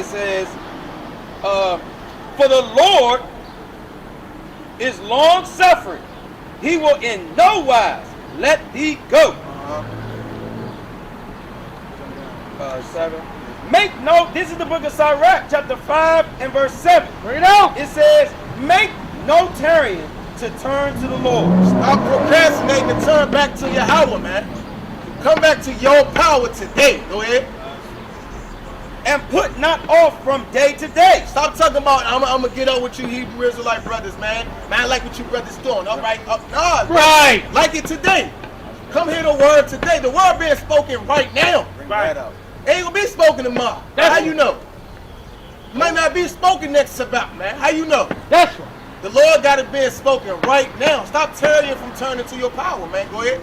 it says, for the Lord is long suffering. He will in no wise let thee go. 7. Make no, this is the book of Sirach, chapter 5 and verse 7. Bring it out. It says, make no tarrying to turn to the Lord. Stop procrastinating to turn back to Yahweh, man. Come back to your power today. Go ahead. And put not off from day to day. Stop talking about, I'm going to get up with you Hebrew Israelite brothers, man. Man, I like what you brothers doing. All right. Nah, Right. like it today. Come hear the word today. The word being spoken right now. Bring that out. Ain't gonna be spoken tomorrow. How you know? Might not be spoken next Sabbath, man. How you know? That's right. The Lord got it being spoken right now. Stop tarrying from turning to your power, man. Go ahead.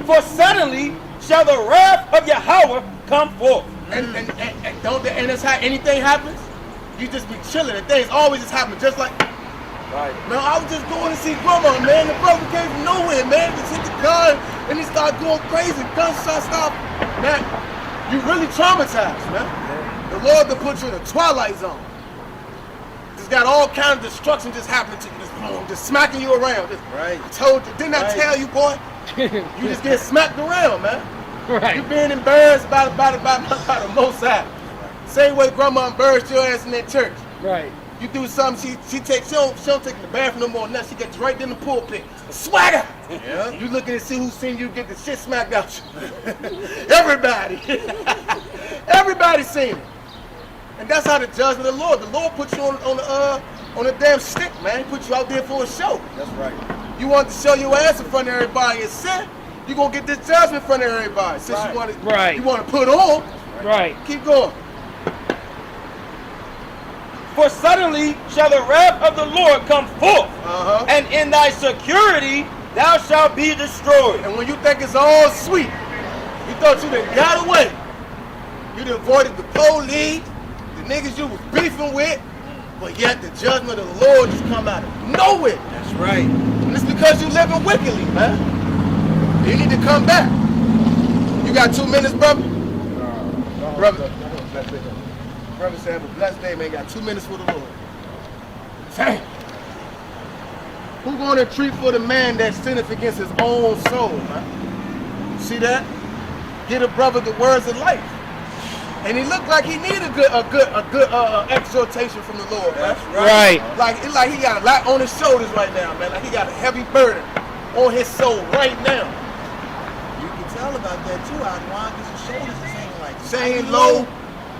For suddenly shall the wrath of Yahweh come forth. And that's how anything happens. You just be chilling and things always just happen just like. Right. Man, I was just going to see grandma, man. The brother came from nowhere, man. Just hit the gun and he started going crazy. Gunshot stop. Man, you really traumatized, man. The Lord could put you in a twilight zone. Just got all kind of destruction just happening to you. Just smacking you around. Right. I told you. Didn't I tell you, boy? You just get smacked around, man. Right. You being embarrassed by the Most High. Same way grandma embarrassed your ass in that church. Right. You do something, she don't take the bathroom no more. Now she gets right in the pulpit. Swagger! Yeah. You looking to see who's seen you get the shit smacked out you. Everybody. Everybody seen it. And that's how the judgment of the Lord. The Lord put you on a damn stick, man. He put you out there for a show. That's right. You want to show your ass in front of everybody and sin, you're gonna get this judgment in front of everybody. Since you want to put on. Right. Keep going. For suddenly shall the wrath of the Lord come forth, and in thy security thou shalt be destroyed. And when you think it's all sweet, you thought you done got away. You done avoided the police, the niggas you was beefing with, but yet the judgment of the Lord just come out of nowhere. That's right. And it's because you living wickedly, man. You need to come back. You got 2 minutes, brother? Brother. Brother said, have a blessed day, man. Got 2 minutes for the Lord. Dang. Who gonna treat for the man that sinneth against his own soul, man? See that? Get a brother the words of life. And he looked like he needed a good exhortation from the Lord, man. Right. Like he got a lot on his shoulders right now, man. Like he got a heavy burden on his soul right now. You can tell about that too, Adwan, because his shoulders is hanging like Saying low.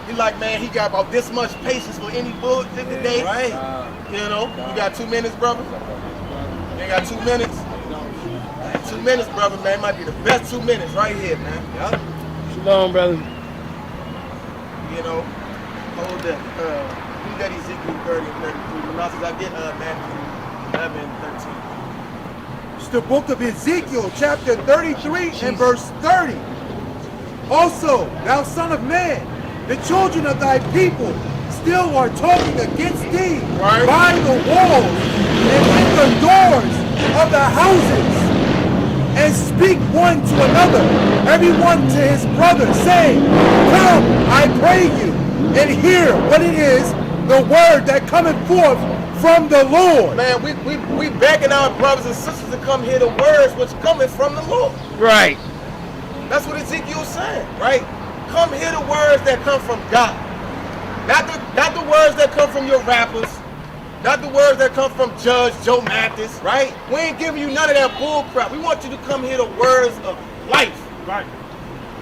He like, man, he got about this much patience for any bullshit today. Right. You know, you got 2 minutes, brother? You got 2 minutes? 2 minutes, brother, man. Might be the best 2 minutes right here, man. Yup. Shalom, brother. You know, hold that. You got Ezekiel 30 and 33. The mouths I get Matthew 11 and 13. It's the book of Ezekiel, chapter 33 and verse 30. Also, thou son of man, the children of thy people still are talking against thee by the walls and in the doors of the houses, and speak one to another, everyone to his brother, saying, come, I pray you, and hear what it is, the word that cometh forth from the Lord. Man, we begging our brothers and sisters to come hear the words which coming from the Lord. Right. That's what Ezekiel's saying, right? Come hear the words that come from God. Not the words that come from your rappers. Not the words that come from Judge Joe Mathis, right? We ain't giving you none of that bull crap. We want you to come hear the words of life. Right.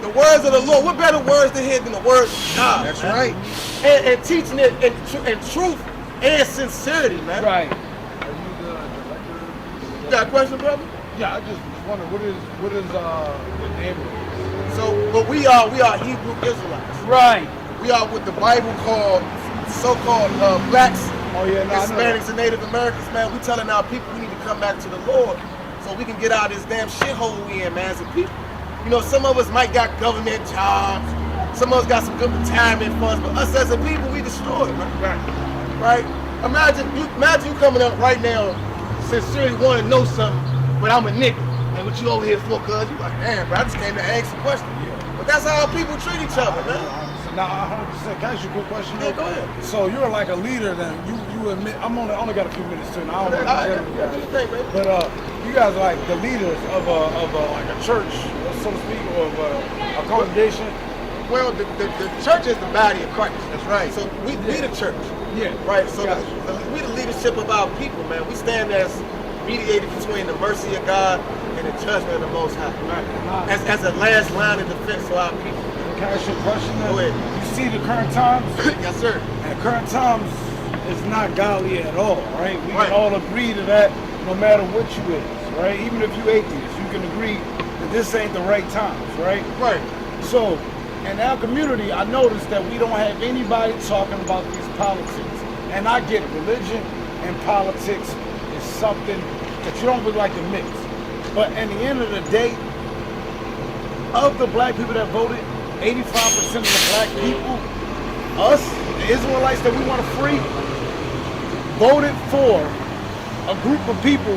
The words of the Lord. What better words to hear than the words of God? That's man? right. And teaching it in truth and sincerity, man. Right. You got a question, brother? Yeah, I just wonder what is the name of it? So, but we are Hebrew Israelites. Right. We are what the Bible called so-called blacks, Oh yeah, no, Hispanics, and Native Americans, man. We telling our people we need to come back to the Lord so we can get out of this damn shithole we in, man, as a people. You know, some of us might got government jobs, some of us got some good retirement funds, but us as a people, we destroyed, man. Right? Imagine you coming up right now, sincerely want to know something, but I'm a nigga. And what you over here for, cuz? You like, damn, bro, I just came to ask a question. But that's how people treat each other, man. Nah, 100%. Can I ask you a quick question? Yeah, go ahead. So you're like a leader then. You admit, I only got a few minutes too. Now, I don't want to but you guys are like the leaders of like a church, so to speak, or of a congregation. Well, the church is the body of Christ. That's right. So we the church. Yeah. Right. So Gotcha. we the leadership of our people, man. We stand as mediated between the mercy of God and the judgment of the Most High. Right. As a last line of defense for our people. Can I ask you a question? Go ahead. You see the current times? Yes, sir. And current times is not godly at all, right? We Right. can all agree to that no matter what you is, right? Even if you atheist, you can agree that this ain't the right times, right? Right. So, in our community, I noticed that we don't have anybody talking about these politics. And I get it. Religion and politics is something that you don't really like to mix. But at the end of the day, of the black people that voted, 85% of the black people, us, the Israelites that we want to free, voted for a group of people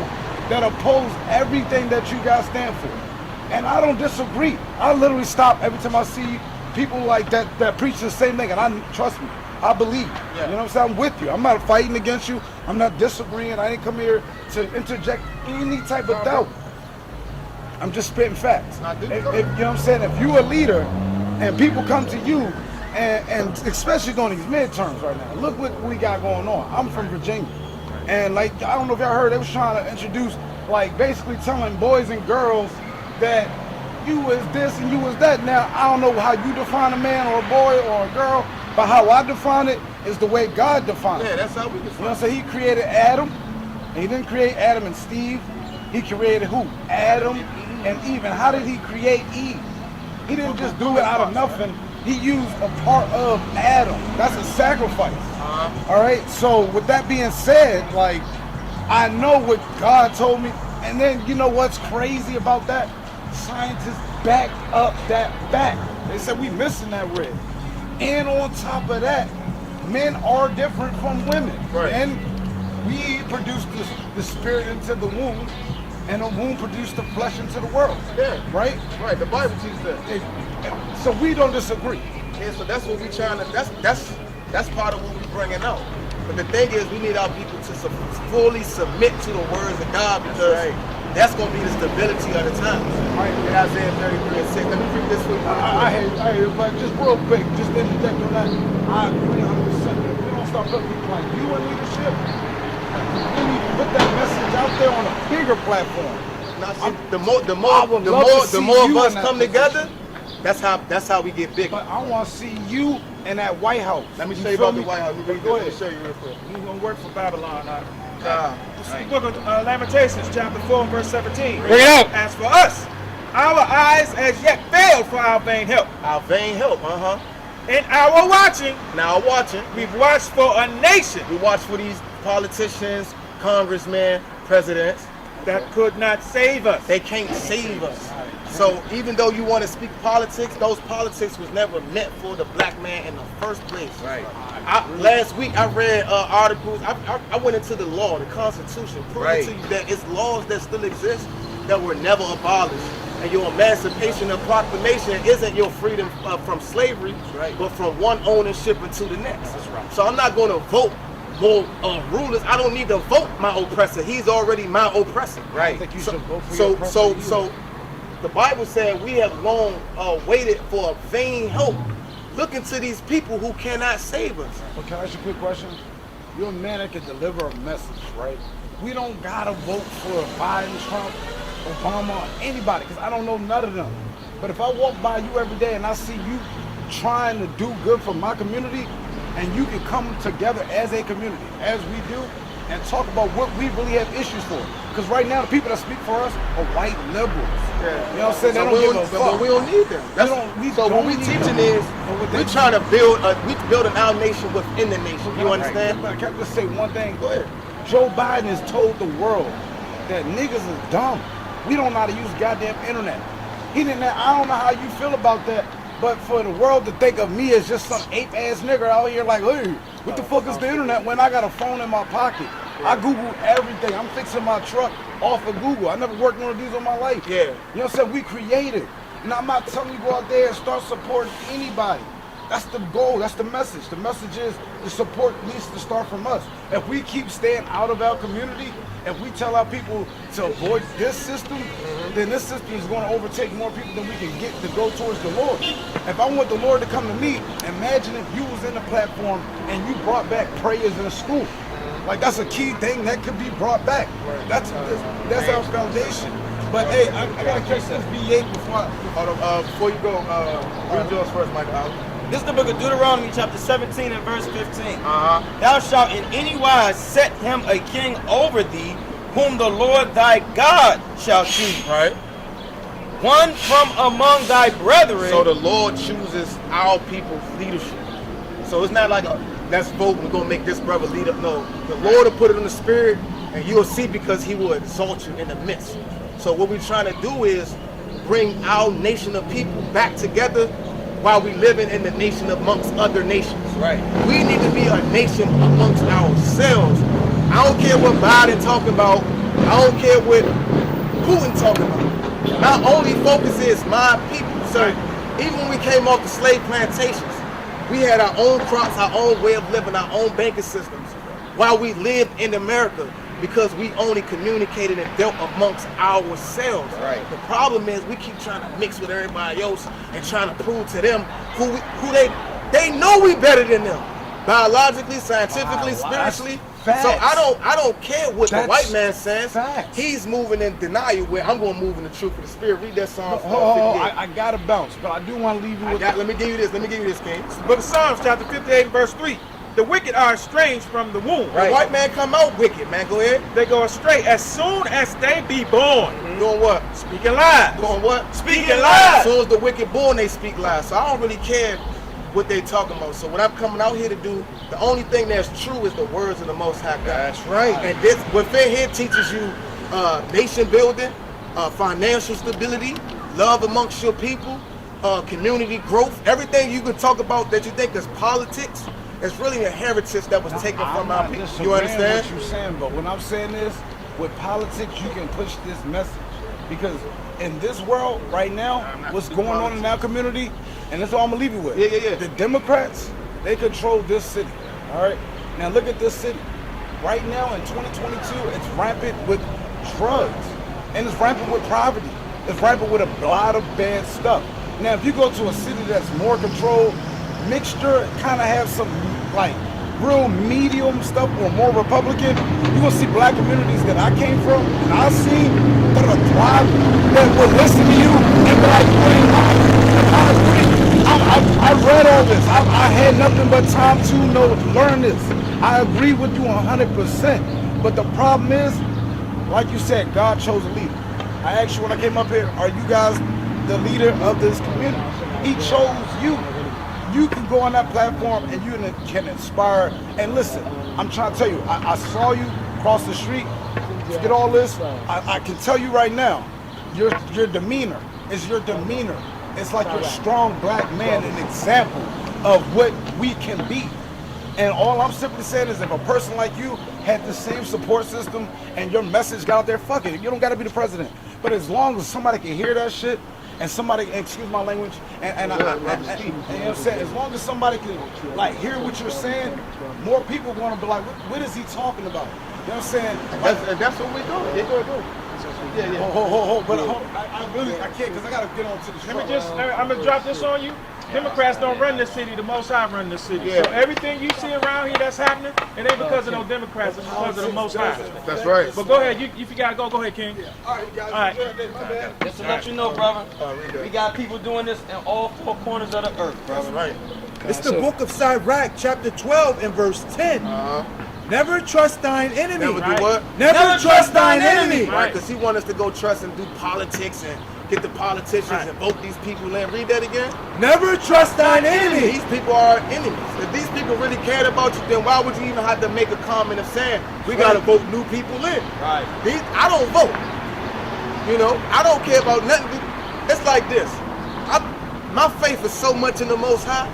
that oppose everything that you guys stand for. And I don't disagree. I literally stop every time I see people like that preach the same thing. And trust me, I believe. Yeah. You know what I'm saying? I'm with you. I'm not fighting against you. I'm not disagreeing. I didn't come here to interject any type of doubt. I'm just spitting facts. You know what I'm saying? If you're a leader and people come to you, and especially during these midterms right now, look what we got going on. I'm from Virginia. And like, I don't know if y'all heard, they was trying to introduce, like basically telling boys and girls that you was this and you was that. Now, I don't know how you define a man or a boy or a girl, but how I define it is the way God defined it. Yeah, that's how we define it. You know what I'm saying? He created Adam, and he didn't create Adam and Steve. He created who? Adam and Eve. And how did he create Eve? He didn't just do it out of nothing. He used a part of Adam. That's a sacrifice. All right? So with that being said, like, I know what God told me. And then you know what's crazy about that? Scientists back up that fact. They said we missing that red. And on top of that, men are different from women. Right. And we produce the spirit into the womb, and the womb produced the flesh into the world. Yeah. Right? Right. The Bible teaches that. So we don't disagree. Yeah, so that's what we trying to, that's part of what we bringing out. But the thing is, we need our people to fully submit to the words of God, because that's going to be the stability of the times. Right. In Isaiah 33:6. Let me read this for you. I hear, but just real quick, just to interject on that, I agree 100%. If we don't start putting people like you in leadership, we need to put that message out there on a bigger platform. Now, see, the more of us come together, that's how we get bigger. But I want to see you in that White House. Let me show you about the White House. Go ahead. Let me show you real quick. He's going to work for Babylon. This is the book of Lamentations, chapter 4, and verse 17. Bring it out. As for us, our eyes as yet failed for our vain help. Our vain help, In our watching, Now watching, we've watched for a nation we watch for these politicians, congressmen, presidents. that could not save us. They can't save us. So even though you want to speak politics, those politics was never meant for the black man in the first place. Right. Last week I read articles. I went into the law, the Constitution, proving to you that it's laws that still exist that were never abolished. And your Emancipation and Proclamation isn't your freedom from slavery, but from one ownership into the next. That's right. So I'm not going to vote more rulers. I don't need to vote my oppressor. He's already my oppressor. I think you should vote for your oppressor. So the Bible said we have long waited for a vain hope. Look into these people who cannot save us. But can I ask you a quick question? You're a man that can deliver a message, right? We don't gotta vote for Biden, Trump, Obama, or anybody, because I don't know none of them. But if I walk by you every day and I see you trying to do good for my community, and you can come together as a community, as we do, and talk about what we really have issues for. Because right now, the people that speak for us are white liberals. You know what I'm saying? They don't give a fuck. But we don't need them. So what we teaching is, we're trying to build our nation within the nation. You understand? But can I just say one thing? Go ahead. Joe Biden has told the world that niggas is dumb. We don't know how to use goddamn internet. I don't know how you feel about that, but for the world to think of me as just some ape-ass nigger out here like, hey, what the fuck is the internet when I got a phone in my pocket? I Google everything. I'm fixing my truck off of Google. I never worked one of these in my life. Yeah. You know what I'm saying? We creative. And I'm not telling you go out there and start supporting anybody. That's the goal. That's the message. The message is the support needs to start from us. If we keep staying out of our community, if we tell our people to avoid this system, then this system is going to overtake more people than we can get to go towards the Lord. If I want the Lord to come to me, imagine if you was in the platform and you brought back prayers in a school. Like, that's a key thing that could be brought back. That's our foundation. But hey, I gotta catch this V8 Before you go, read yours first, Mike. This is the book of Deuteronomy, chapter 17 and verse 15. Thou shalt in any wise set him a king over thee, whom the Lord thy God shall choose. Right. One from among thy brethren. So the Lord chooses our people's leadership. So it's not like let's vote, we're gonna make this brother leader. No, the Lord will put it in the spirit, and you'll see because He will exalt you in the midst. So what we're trying to do is bring our nation of people back together while we living in the nation amongst other nations. Right. We need to be a nation amongst ourselves. I don't care what Biden talking about. I don't care what Putin talking about. My only focus is my people. So even when we came off the slave plantations, we had our own crops, our own way of living, our own banking systems while we lived in America, because we only communicated and dealt amongst ourselves. Right. The problem is we keep trying to mix with everybody else and trying to prove to them who they know we better than them. Biologically, scientifically, spiritually. Facts. So I don't care what the white man says. Facts. He's moving in denial where I'm going to move in the truth of the spirit. Read that Psalm. I gotta bounce, but I do want to leave you with Let me give you this, King. Book of Psalms, chapter 58, and verse 3. The wicked are estranged from the womb. The white man come out wicked, man. Go ahead. They go astray as soon as they be born. Doing what? Speaking lies. Doing what? Speaking As lies. soon as the wicked born, they speak lies. So I don't really care what they talking about. So what I'm coming out here to do, the only thing that's true is the words of the Most High God. That's right. And this, within here teaches you nation building, financial stability, love amongst your people, community growth. Everything you can talk about that you think is politics, it's really a heritage that was taken from our people. You understand? What you're saying, but when I'm saying this, with politics, you can push this message. Because in this world right now, what's going on in our community, and that's all I'm gonna leave you with. Yeah. The Democrats, they control this city. All right. Now look at this city. Right now in 2022, it's rampant with drugs, and it's rampant with poverty. It's rampant with a lot of bad stuff. Now, if you go to a city that's more controlled, mixture, kind of have some like real medium stuff or more Republican, you're gonna see black communities that I came from and I seen that are thriving, that will listen to you and be like, you ain't lying. I agree. I read all this. I had nothing but time to learn this. I agree with you 100%. But the problem is, like you said, God chose a leader. I asked you when I came up here, are you guys the leader of this community? He chose you. You can go on that platform and you can inspire. And listen, I'm trying to tell you, I saw you cross the street. Get all this. I can tell you right now, your demeanor is your demeanor. It's like you're a strong black man, an example of what we can be. And all I'm simply saying is if a person like you had the same support system and your message got out there, fuck it. You don't got to be the president. But as long as somebody can hear that shit, and somebody, excuse my language, and you know what I'm saying, as long as somebody can like hear what you're saying, more people are going to be like, what is he talking about? You know what I'm saying? That's what we do. Yeah, go. Yeah. But I can't because I got to get on to the show. I'm going to drop this on you. Democrats don't run this city, the Most High run this city. Yeah. So everything you see around here that's happening, it ain't because of no Democrats, it's because of the Most High. That's right. But go ahead, if you gotta go ahead, King. All right, guys. All right. Just to let you know, brother, we got people doing this in all four corners of the earth, brother. Right. It's the book of Sirach, chapter 12 and verse 10. Never trust thine enemy. Never do what? Never trust thine enemy. Right, because he wants us to go trust and do politics and get the politicians and vote these people in. Read that again. Never trust thine enemy. These people are our enemies. If these people really cared about you, then why would you even have to make a comment of saying we gotta vote new people in? Right. I don't vote. You know, I don't care about nothing. It's like this. My faith is so much in the Most High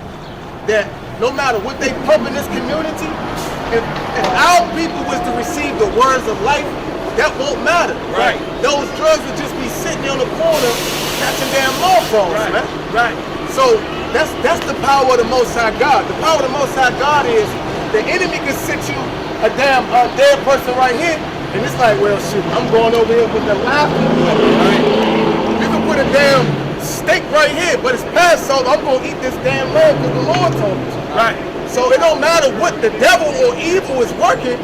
that no matter what they pump in this community, if our people was to receive the words of life, that won't matter. Right. Those drugs would just be sitting on the corner catching damn law phones, man. Right. So That's the power of the Most High God. The power of the Most High God is the enemy can sit you a damn dead person right here, and it's like, well, shoot, I'm going over here with the live people. Right? You can put a damn steak right here, but it's Passover. I'm gonna eat this damn lamb because the Lord told me to. Right. So it don't matter what the devil or evil is working.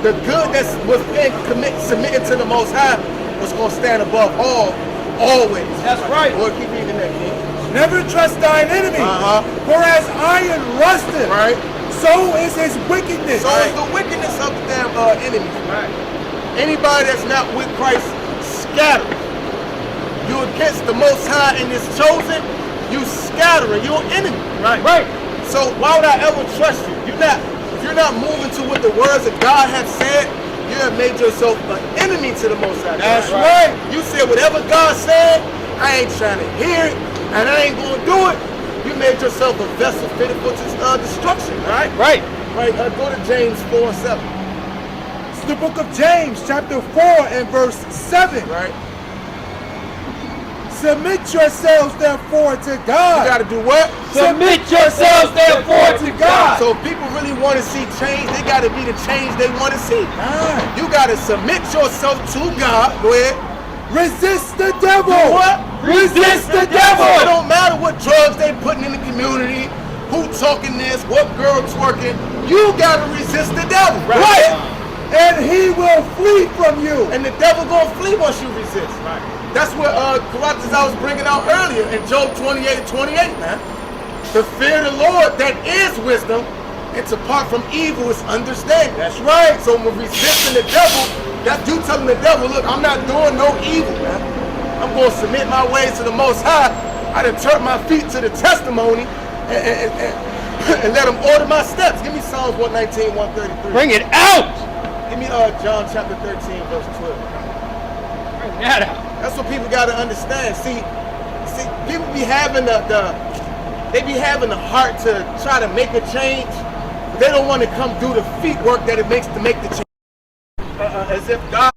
The good that was being submitted to the Most High was gonna stand above all, always. That's right. Boy, keep reading that, King. Never trust thine enemy. For as iron rusteth, Right. so is his wickedness. So is the wickedness of the damn enemies. Right. Anybody that's not with Christ, scatter. You against the Most High and His chosen, you scattering. You're an enemy. Right. Right. So why would I ever trust you? If you're not moving to what the words of God have said, you have made yourself an enemy to the Most High. That's right. You said whatever God said, I ain't trying to hear it, and I ain't gonna do it. You made yourself a vessel fitted for destruction, right? Right. Right. Go to James 4:7. It's the book of James, chapter 4 and verse 7. Right. Submit yourselves therefore to God. You gotta do what? Submit yourselves therefore to God. So if people really want to see change, they gotta be the change they want to see. Ah. You gotta submit yourself to God. Go ahead. Resist the devil. Do what? Resist the It devil. don't matter what drugs they putting in the community, who talking this, what girl twerking. You gotta resist the devil. Right. And he will flee from you. And the devil gonna flee once you resist. Right. That's what Colossians I was bringing out earlier in Job 28:28, man. To fear the Lord, that is wisdom, and to part from evil is understanding. That's right. So when resisting the devil, that's you telling the devil, look, I'm not doing no evil, man. I'm going to submit my ways to the Most High. I done turned my feet to the testimony and let him order my steps. Give me Psalms 119, 133. Bring it out. Give me John chapter 13, verse 12. Bring that out. That's what people got to understand. See, people be having they be having the heart to try to make a change. They don't want to come do the feet work that it makes to make the change. As if God